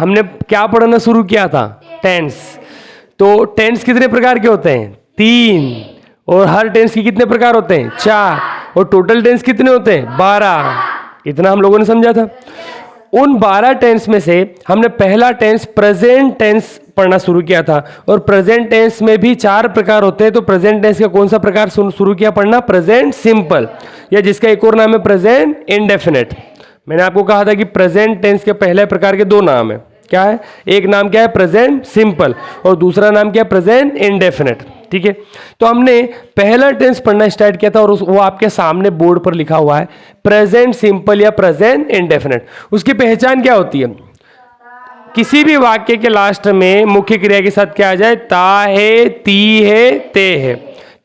हमने क्या पढ़ना शुरू किया था? टेंस। तो टेंस कितने प्रकार के होते हैं? 3। और हर टेंस के कितने प्रकार होते हैं? 4। और टोटल टेंस कितने होते हैं? 12। इतना हम लोगों ने समझा था। उन 12 टेंस में से हमने पहला टेंस प्रेजेंट टेंस पढ़ना शुरू किया था, और प्रेजेंट टेंस में भी 4 प्रकार होते हैं। तो प्रेजेंट टेंस का कौन सा प्रकार शुरू किया पढ़ना? प्रेजेंट सिंपल, या जिसका एक और नाम है प्रेजेंट इंडेफिनिट। मैंने आपको कहा था कि प्रेजेंट टेंस के पहले प्रकार के 2 नाम है। क्या है? एक नाम क्या है? प्रेजेंट सिंपल, और दूसरा नाम क्या है? Present indefinite. ठीक है, तो हमने पहला टेंस पढ़ना स्टार्ट किया था, और वो आपके सामने बोर्ड पर लिखा हुआ है, प्रेजेंट सिंपल या प्रेजेंट इंडेफिनिट। उसकी पहचान क्या होती है? किसी भी वाक्य के लास्ट में मुख्य क्रिया के साथ क्या आ जाए? ता है, ती है, ते है।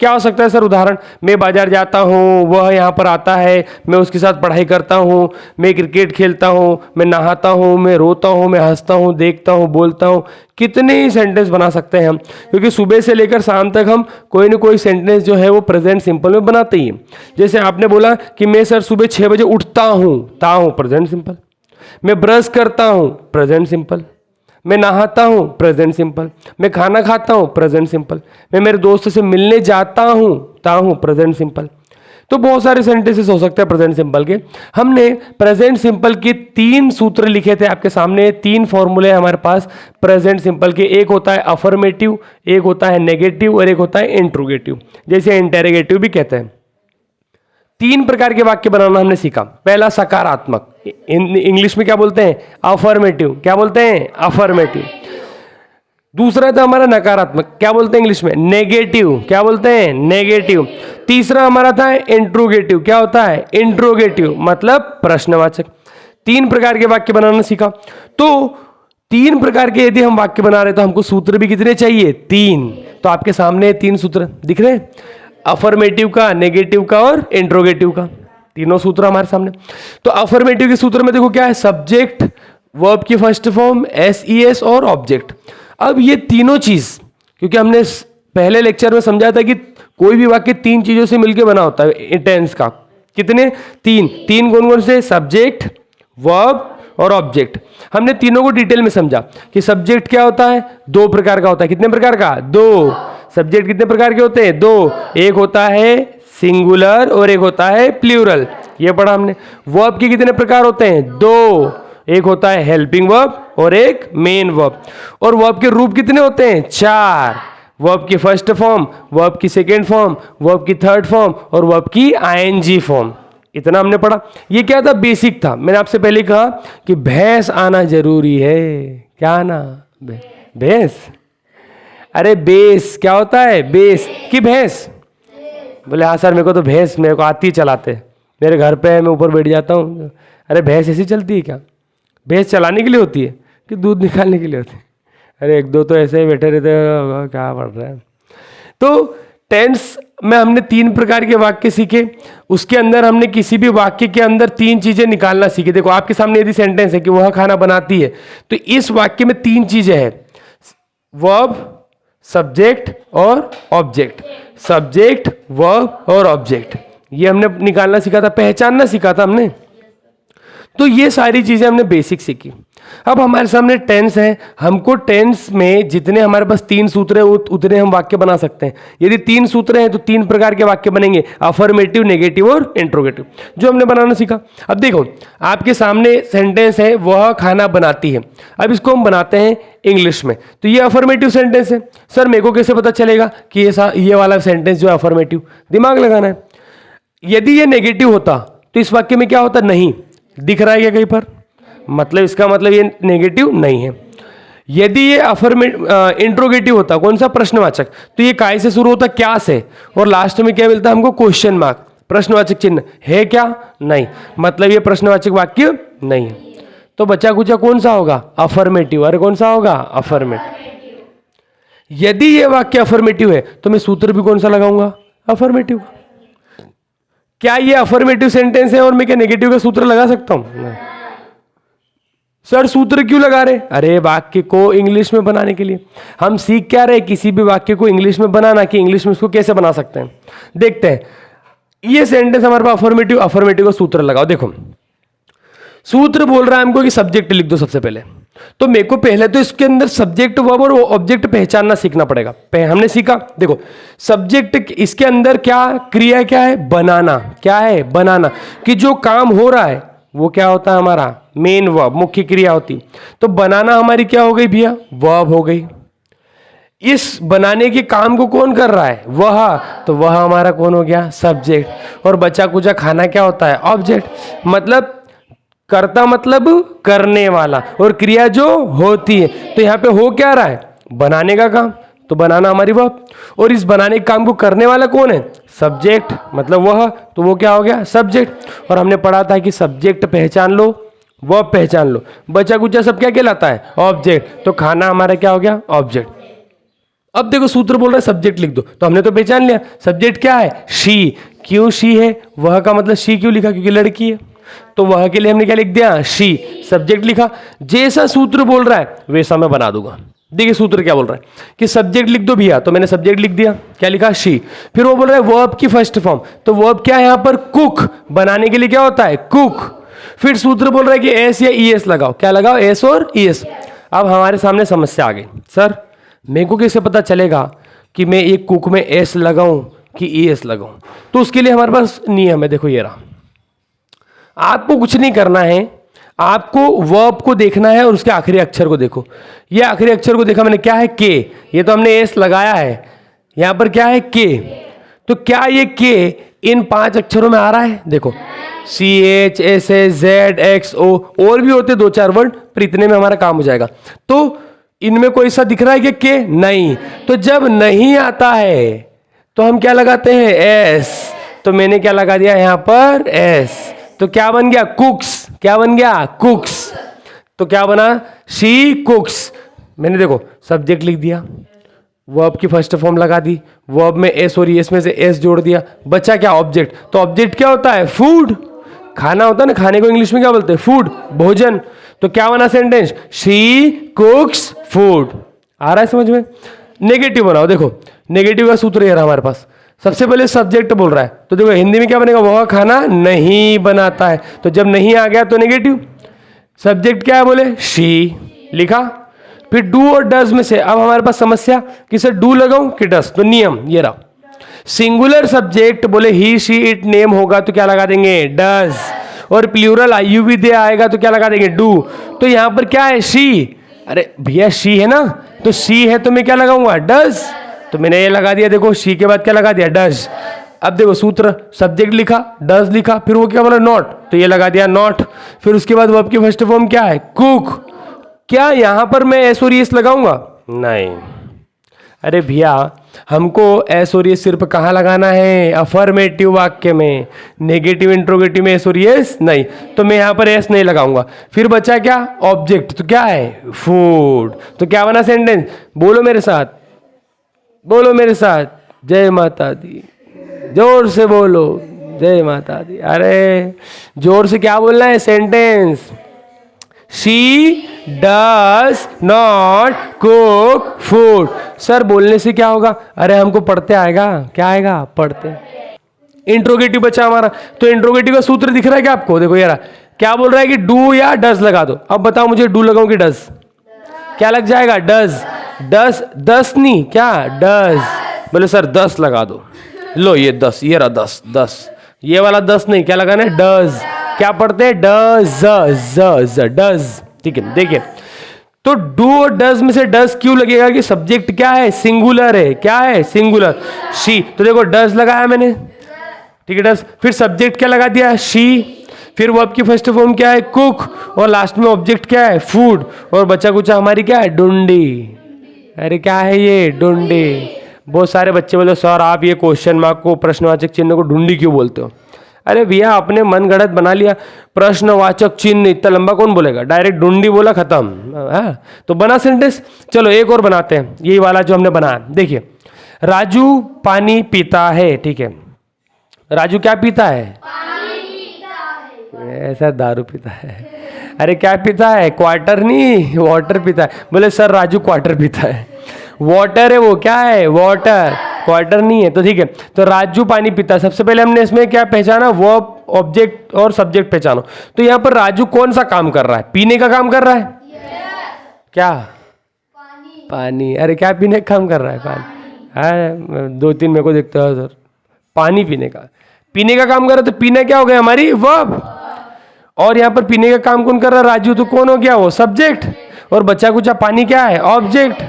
क्या हो सकता है सर उदाहरण? मैं बाजार जाता हूँ, वह यहाँ पर आता है, मैं उसके साथ पढ़ाई करता हूँ, मैं क्रिकेट खेलता हूँ, मैं नहाता हूँ, मैं रोता हूँ, मैं हंसता हूँ, देखता हूँ, बोलता हूँ। कितने ही सेंटेंस बना सकते हैं हम, क्योंकि सुबह से लेकर शाम तक हम कोई ना कोई सेंटेंस जो है वो प्रेजेंट सिंपल में बनाते ही हैं। जैसे आपने बोला कि मैं सर सुबह 6 बजे उठता हूँ, ता हूँ प्रेजेंट सिंपल। मैं ब्रश करता हूँ, प्रेजेंट सिंपल। मैं नहाता हूँ, प्रेजेंट सिंपल। मैं खाना खाता हूँ, प्रेजेंट सिंपल। मैं मेरे दोस्त से मिलने जाता हूँ, ता हूँ प्रेजेंट सिंपल। तो बहुत सारे सेंटेंसेस हो सकते हैं प्रेजेंट सिंपल के। हमने प्रेजेंट सिंपल के 3 सूत्र लिखे थे आपके सामने। 3 फॉर्मूले हमारे पास प्रेजेंट सिंपल के। एक होता है अफर्मेटिव, एक होता है नेगेटिव, और एक होता है इंट्रोगेटिव, जैसे इंटेरोगेटिव भी कहते हैं। 3 प्रकार के वाक्य बनाना हमने सीखा। पहला सकारात्मक, इंग्लिश में क्या बोलते हैं? अफर्मेटिव। क्या बोलते हैं? अफर्मेटिव। दूसरा था हमारा नकारात्मक, क्या बोलते हैं इंग्लिश में? नेगेटिव। क्या बोलते हैं? नेगेटिव। तीसरा हमारा था इंट्रोगेटिव। क्या होता है? इंट्रोगेटिव मतलब प्रश्नवाचक। 3 प्रकार के वाक्य बनाना सीखा। तो 3 प्रकार के यदि हम वाक्य बना रहे तो हमको सूत्र भी कितने चाहिए? 3। तो आपके सामने 3 सूत्र दिख रहे हैं, अफर्मेटिव का, नेगेटिव का और इंट्रोगेटिव का। तीनों सूत्र हमारे सामने। तो अफर्मेटिव के सूत्र में देखो क्या है? सब्जेक्ट, वर्ब की फर्स्ट फॉर्म, एस और ऑब्जेक्ट। अब ये तीनों चीज, क्योंकि हमने पहले लेक्चर में समझा था कि कोई भी वाक्य 3 चीजों से मिलकर बना होता है टेंस का। कितने? 3 कौन से? सब्जेक्ट, वर्ब और ऑब्जेक्ट। हमने तीनों को डिटेल में समझा कि सब्जेक्ट क्या होता है? 2 प्रकार का होता है। कितने प्रकार का? 2। सब्जेक्ट कितने प्रकार के होते हैं? 2। एक होता है सिंगुलर और एक होता है प्लूरल, ये पढ़ा हमने। वर्ब के कितने प्रकार होते हैं? 2। एक होता है हेल्पिंग वर्ब और एक मेन वर्ब। और वर्ब के रूप कितने होते हैं? 4। वर्ब की फर्स्ट फॉर्म, वर्ब की सेकेंड फॉर्म, वर्ब की थर्ड फॉर्म और वर्ब की आईएनजी फॉर्म। इतना हमने पढ़ा। ये क्या था? बेसिक था। मैंने आपसे पहले कहा कि भैंस आना जरूरी है। क्या आना? भैंस। अरे बेस क्या होता है? बेस की भैंस। बोले हाँ सर मेरे को तो भैंस मेरे को आती चलाते, मेरे घर पे है, मैं ऊपर बैठ जाता हूँ। अरे भैंस ऐसी चलती है क्या? भैंस चलाने के लिए होती है कि दूध निकालने के लिए होती है? अरे 1-2 तो ऐसे ही बैठे रहते हैं, क्या पढ़ रहे हैं। तो टेंस में हमने 3 प्रकार के वाक्य सीखे। उसके अंदर हमने किसी भी वाक्य के अंदर 3 चीजें निकालना सीखे। देखो आपके सामने यदि सेंटेंस है कि वह खाना बनाती है, तो इस वाक्य में 3 चीजें हैं, वर्ब, सब्जेक्ट और ऑब्जेक्ट। सब्जेक्ट, वर्ब और ऑब्जेक्ट, ये हमने निकालना सीखा था, पहचानना सीखा था हमने। तो ये सारी चीजें हमने बेसिक सीखी। अब हमारे सामने टेंस है। हमको टेंस में जितने हमारे पास 3 सूत्र है उतने हम वाक्य बना सकते हैं। यदि 3 सूत्र हैं तो 3 प्रकार के वाक्य बनेंगे, अफर्मेटिव, नेगेटिव और इंट्रोगेटिव, जो हमने बनाना सीखा। अब देखो आपके सामने सेंटेंस है, वह खाना बनाती है। अब इसको हम बनाते हैं इंग्लिश में। तो ये अफर्मेटिव सेंटेंस है। सर मेरे को कैसे पता चलेगा कि ये वाला सेंटेंस जो है अफर्मेटिव? दिमाग लगाना है। यदि ये नेगेटिव होता तो इस वाक्य में क्या होता? नहीं दिख रहा है क्या कहीं पर? मतलब इसका मतलब ये नेगेटिव नहीं है। यदि ये इंट्रोगेटिव होता, कौन सा? प्रश्नवाचक, तो ये काय से शुरू होता? क्या से, और लास्ट में क्या मिलता हमको? क्वेश्चन मार्क, प्रश्नवाचक चिन्ह है क्या? नहीं, मतलब ये प्रश्नवाचक वाक्य नहीं है। तो बचा कुचा कौन सा होगा? अफर्मेटिव। अरे कौन सा होगा? अफर्मेटिव। यदि ये वाक्य अफर्मेटिव है तो मैं सूत्र भी कौन सा लगाऊंगा? अफर्मेटिव। क्या ये अफर्मेटिव सेंटेंस है और मैं क्या नेगेटिव का सूत्र लगा सकता हूं? सर सूत्र क्यों लगा रहे? अरे वाक्य को इंग्लिश में बनाने के लिए। हम सीख क्या रहे? किसी भी वाक्य को इंग्लिश में बनाना, कि इंग्लिश में उसको कैसे बना सकते हैं। देखते हैं। ये सेंटेंस हमारे पास अफर्मेटिव, अफर्मेटिव का सूत्र लगाओ। देखो सूत्र बोल रहा है हमको कि सब्जेक्ट लिख दो सबसे पहले। तो मेरे को पहले तो इसके अंदर सब्जेक्ट वर्ब और ऑब्जेक्ट पहचानना सीखना पड़ेगा। हमने सीखा, देखो सब्जेक्ट इसके अंदर क्या क्रिया क्या है, बनाना। क्या है, बनाना। कि जो काम हो रहा है वो क्या होता है, हमारा मेन वर्ब, मुख्य क्रिया होती। तो बनाना हमारी क्या हो गई भैया, वर्ब हो गई। इस बनाने के काम को कौन कर रहा है, वह, तो वह हमारा कौन हो गया, सब्जेक्ट। और बचा कुचा खाना क्या होता है, ऑब्जेक्ट। मतलब कर्ता मतलब करने वाला, और क्रिया जो होती है। तो यहाँ पे हो क्या रहा है, बनाने का काम, तो बनाना हमारी वर्ब। और इस बनाने के काम को करने वाला कौन है, सब्जेक्ट, मतलब वह, तो वो क्या हो गया, सब्जेक्ट। और हमने पढ़ा था कि सब्जेक्ट पहचान लो, वर्ब पहचान लो, बचा कुचा सब क्या कहलाता है, ऑब्जेक्ट। तो खाना हमारा क्या हो गया, ऑब्जेक्ट। अब देखो सूत्र बोल रहा है सब्जेक्ट लिख दो, तो हमने तो पहचान लिया सब्जेक्ट क्या है, शी। क्यों शी है, वह का मतलब शी क्यों लिखा, क्योंकि लड़की है, तो वह के लिए हमने क्या लिख दिया, शी। सब्जेक्ट लिखा, जैसा सूत्र बोल रहा है वैसा मैं बना दूंगा। देखिए सूत्र क्या बोल रहा है कि सब्जेक्ट लिख दो भैया, तो मैंने सब्जेक्ट लिख दिया, क्या लिखा, शी। फिर वो बोल रहा है वर्ब की फर्स्ट फॉर्म, तो वर्ब क्या है यहाँ पर, कुक। बनाने के लिए क्या होता है, कुक। फिर सूत्र बोल रहा है कि एस या ई एस लगाओ, क्या लगाओ, एस और ई एस। अब हमारे सामने समस्या आ गई, सर मेरे को कैसे पता चलेगा कि मैं एक कुक में एस लगाऊं कि ई एस लगाऊं। तो उसके लिए हमारे पास नियम है, देखो ये रहा। आपको कुछ नहीं करना है, आपको वर्ब को देखना है और उसके आखिरी अक्षर को देखो। ये आखिरी अक्षर को देखा मैंने, क्या है, के। ये तो हमने एस लगाया है, यहां पर क्या है, के। तो क्या ये के इन 5 अक्षरों में आ रहा है, देखो C H S S Z X O, और भी होते 2-4 वर्ड, पर इतने में हमारा काम हो जाएगा। तो इनमें कोई सा दिख रहा है कि के नहीं। तो जब नहीं आता है तो हम क्या लगाते हैं, एस। तो मैंने क्या लगा दिया यहां पर, एस। तो क्या बन गया, कुक्स। क्या बन गया, कुक्स। तो क्या बना, शी कुक्स। मैंने देखो सब्जेक्ट लिख दिया, वर्ब की फर्स्ट फॉर्म लगा दी, वर्ब में एस और एस में से एस जोड़ दिया, बचा क्या, ऑब्जेक्ट। तो ऑब्जेक्ट क्या होता है, फूड। खाना होता है ना, खाने को इंग्लिश में क्या बोलते हैं, फूड, भोजन। तो क्या बना सेंटेंस, शी कुक्स फूड। आ रहा है समझ में। नेगेटिव बनाओ, देखो नेगेटिव का सूत्र ये रहा हमारे पास। सबसे पहले सब्जेक्ट बोल रहा है, तो देखो हिंदी में क्या बनेगा, वह खाना नहीं बनाता है। तो जब नहीं आ गया तो नेगेटिव। सब्जेक्ट क्या है, बोले शी, लिखा। फिर डू और डज में से अब हमारे पास समस्या कि सर डू लगाऊं कि डज। तो नियम ये रहा, सिंगुलर सब्जेक्ट बोले ही शी इट नेम होगा तो क्या लगा देंगे, डज। और प्लूरल आयु भी दे आएगा तो क्या लगा देंगे, डू। तो यहां पर क्या है, शी। अरे भैया शी है ना, तो शी है तो मैं क्या लगाऊंगा, डज। तो मैंने ये लगा दिया, देखो शी के बाद क्या लगा दिया, डज। अब देखो सूत्र, सब्जेक्ट लिखा, डज लिखा, फिर वो क्या बोला, नॉट, तो ये लगा दिया नॉट। फिर उसके बाद वर्ब की फर्स्ट फॉर्म क्या है, कुक। क्या यहां पर मैं एस और एस लगाऊंगा, नहीं। अरे भैया हमको एस और एस सिर्फ कहाँ लगाना है, अफर्मेटिव वाक्य में। नेगेटिव इंट्रोगेटिव में एस और एस नहीं, तो मैं यहां पर एस नहीं लगाऊंगा। फिर बचा क्या, ऑब्जेक्ट, तो क्या है, फूड। तो क्या बना सेंटेंस, बोलो मेरे साथ, बोलो मेरे साथ, जय माता दी, जोर से बोलो, जय माता दी। अरे जोर से क्या बोलना है, sentence, she does not cook food. Sir बोलने से क्या होगा, अरे हमको पढ़ते आएगा, क्या आएगा, पढ़ते। इंट्रोगेटिव बचा हमारा, तो इंट्रोगेटिव का सूत्र दिख रहा है क्या आपको, देखो यार क्या बोल रहा है कि डू या डज लगा दो। अब बताओ मुझे डू लगाऊं कि डज, क्या लग जाएगा, डज। डज, 10 नहीं, क्या, डज। बोले सर 10 लगा दो, लो ये 10, ये रहा 10, 10। ये वाला 10 नहीं, क्या लगाना है, डज। क्या पढ़ते हैं, डज, डज। ठीक है, देखिए तो डू और डज में से डज क्यों लगेगा, कि सब्जेक्ट क्या है, सिंगुलर है। क्या है, सिंगुलर, शी। तो देखो डज लगाया मैंने, ठीक है, डज। फिर सब्जेक्ट क्या लगा दिया, शी। फिर वर्ब की फर्स्ट फॉर्म क्या है, कुक। और लास्ट में ऑब्जेक्ट क्या है, फूड। और बचा कुचा हमारी क्या है, डुंडी। अरे क्या है ये, डुंडी। बहुत सारे बच्चे बोले सर आप ये क्वेश्चन मार्क को, प्रश्नवाचक चिन्ह को ढूंढी क्यों बोलते हो। अरे भैया आपने मन गढ़ंत बना लिया, प्रश्नवाचक चिन्ह इतना लंबा कौन बोलेगा, डायरेक्ट ढूंढी बोला, खत्म। हाँ तो बना सेंटेंस। चलो एक और बनाते हैं, यही वाला जो हमने बनाया। देखिए राजू पानी पीता है, ठीक है, राजू क्या पीता है, पानी पीता है। ऐसा दारू पीता है, अरे क्या पीता है, क्वार्टर नहीं, वाटर पीता है। बोले सर राजू क्वार्टर पीता है, वाटर है वो, क्या है, वाटर, क्वार्टर नहीं है। तो ठीक है, तो राजू पानी पीता है। सबसे पहले हमने इसमें क्या पहचाना, वर्ब ऑब्जेक्ट और सब्जेक्ट पहचानो। तो यहाँ पर राजू कौन सा काम कर रहा है? पीने का काम कर रहा है। क्या? पानी। अरे क्या पीने का काम कर रहा है? पानी। हाँ, 2-3 मेरे को देखते हो सर, पानी पीने का काम कर रहा है। तो पीना क्या हो गया? हमारी वर्ब। और यहाँ पर पीने का काम कौन कर रहा है? राजू। तो कौन हो गया? वो सब्जेक्ट। और बच्चा कुछ पानी क्या है? ऑब्जेक्ट।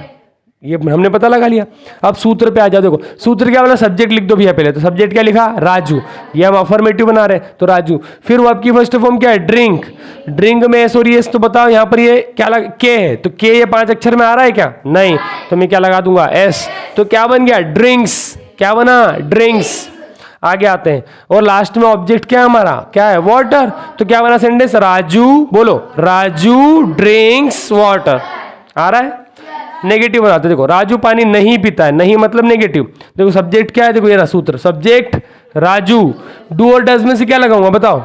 ये हमने पता लगा लिया। अब सूत्र पे आ जाओ। देखो सूत्र क्या बोला? सब्जेक्ट लिख दो भैया पहले। तो सब्जेक्ट क्या लिखा? राजू। ये हम अफर्मेटिव बना रहे हैं, तो राजू। फिर वर्ब की फर्स्ट फॉर्म क्या है? ड्रिंक। ड्रिंक में एस और एस। तो बताओ यहाँ पर ये क्या के है? तो के ये 5 अक्षर में आ रहा है क्या? नहीं। तो मैं क्या लगा दूंगा? एस। तो क्या बन गया? ड्रिंक्स। क्या बना? ड्रिंक्स। आगे आते हैं और लास्ट में ऑब्जेक्ट क्या है हमारा? क्या है? वाटर। तो क्या बना सेंटेंस? राजू, बोलो, राजू ड्रिंक्स वाटर। आ रहा है? नेगेटिव बनाते। देखो राजू पानी नहीं पीता है। नहीं मतलब नेगेटिव। देखो सब्जेक्ट क्या है? देखो ये रहा सूत्र, सब्जेक्ट राजू। डू और डज में से क्या लगाऊंगा बताओ?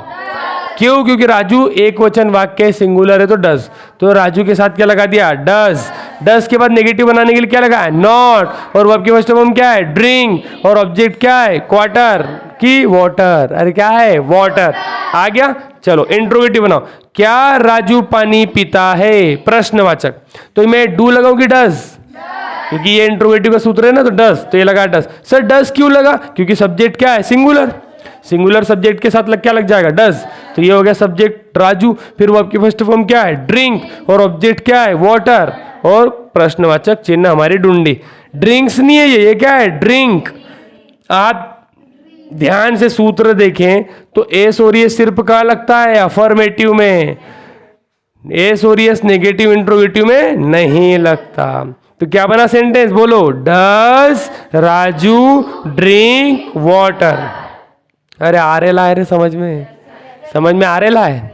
क्यों? क्योंकि राजू एक वचन वाक्य सिंगुलर है, तो डज। तो राजू के साथ क्या लगा दिया? डज। डज के बाद नेगेटिव बनाने के लिए क्या लगा है? नॉट। और वर्ब की फर्स्ट फॉर्म क्या है? ड्रिंक। और ऑब्जेक्ट क्या है? क्वार्टर की वाटर। अरे क्या है? वाटर। आ गया? चलो इंट्रोगेटिव बनाओ। क्या राजू पानी पीता है? प्रश्नवाचक। तो मैं डू लगाऊं कि डज? क्योंकि ये इंट्रोगेटिव का सूत्र है ना, तो डज। तो ये लगा डज। सर डज क्यों लगा? क्योंकि सब्जेक्ट क्या है? सिंगुलर। सिंगुलर सब्जेक्ट के साथ क्या लग जाएगा? डज। तो ये हो गया सब्जेक्ट राजू। फिर वर्ब की फर्स्ट फॉर्म क्या है? ड्रिंक। और ऑब्जेक्ट क्या है? वाटर। और प्रश्नवाचक चिन्ह हमारी डूंडी। ड्रिंक्स नहीं है ये क्या है? ड्रिंक। आप ध्यान से सूत्र देखें तो एस और एस सिर्फ कहाँ लगता है? अफर्मेटिव में। एस और एस नेगेटिव इंट्रोगेटिव में नहीं लगता। तो क्या बना सेंटेंस? बोलो, डज राजू ड्रिंक वाटर। अरे आ रेला है रे, समझ में आ रेला है।